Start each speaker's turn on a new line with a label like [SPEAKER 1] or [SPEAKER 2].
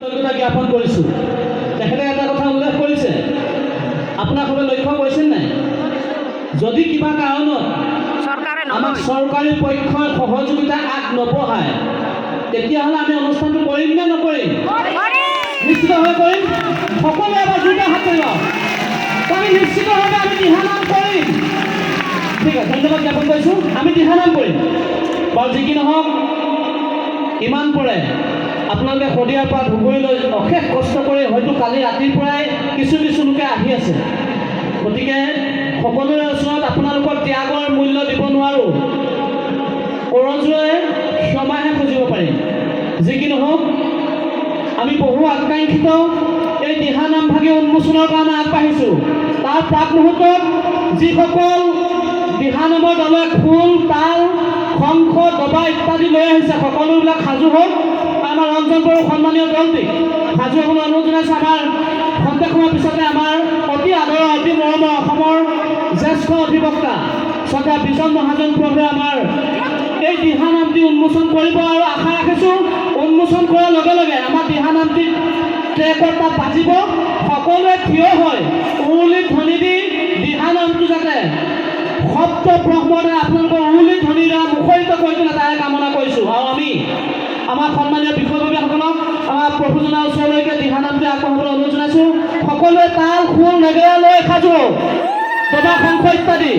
[SPEAKER 1] জ্ঞাপন কৰিছোঁ। তেখেতে এটা কথা উল্লেখ কৰিছে, আপোনালোকে লক্ষ্য কৰিছে নাই, যদি কিবা কাৰণত আমাক চৰকাৰী পক্ষই সহযোগিতা আগ নবঢ়ায়, তেতিয়াহ'লে আমি অনুষ্ঠানটো কৰিম নে নকৰিম? নিশ্চিতভাৱে কৰিম। সকলোৱে এবাৰ দুটা হাত কৰিব। আমি নিশ্চিতভাৱে আমি দিহানাম কৰিম। ঠিক আছে, ধন্যবাদ জ্ঞাপন কৰিছোঁ। আমি দিহানাম কৰিম বাৰু। যি কি নহওক, ইমান পৰে আপোনালোকে শদিয়াৰ পৰা ধুবুৰীলৈ অশেষ কষ্ট কৰি হয়তো কালি ৰাতিৰ পৰাই কিছু লোকে আহি আছে। গতিকে সকলোৰে ওচৰত আপোনালোকৰ ত্যাগৰ মূল্য দিব নোৱাৰোঁ। কৰজোৰে ক্ষমাহে খুজিব পাৰিম। যি কি নহওক, আমি বহু আকাংক্ষিত এই দিহানাম ভাগি উন্মোচনৰ কাৰণে আগবাঢ়িছোঁ। তাৰ প্ৰাক মুহূৰ্তত যিসকল দিহানামৰ দলে খোল, তাল, শংখ, দবা ইত্যাদি লৈ আহিছে, সকলোবিলাক সাজু হওক। আমাৰ ৰঞ্জন বড়ো সন্মানীয় দলটিক সাজু হ'বলৈ অনুৰোধ জনাইছোঁ। আমাৰ খন্তেক সময়ৰ পিছতে আমাৰ অতি আদৰৰ, অতি মৰমৰ অসমৰ জ্যেষ্ঠ অধিবক্তা শ্ৰদ্ধা বিজন মহাজন প্ৰভুৱে আমাৰ এই দিহানামটি উন্মোচন কৰিব আৰু আশা ৰাখিছোঁ উন্মোচন কৰাৰ লগে লগে আমাৰ দিহানামটি ট্ৰেকত তাত বাজিব। সকলোৱে থিয় হৈ উৰুলি ধ্বনি দি দিহানামটো যাতে শব্দ ব্ৰহ্মৰে আপোনালোকৰ উৰুলি ধ্বনিৰ দ্বাৰা মুখৰিত কৰি তোলে তাৰে কামনা কৰিছোঁ। আৰু আমি আমাৰ সন্মানীয় বিষয়ববীয়াসকলক আমাৰ প্ৰভুজনাৰ ওচৰলৈকে দিহানামটি আগবঢ়াবলৈ অনুৰোধ জনাইছোঁ। সকলোৱে তাল, খোল, নেগেৰা লৈ সাজু, দবা, শংখ ইত্যাদি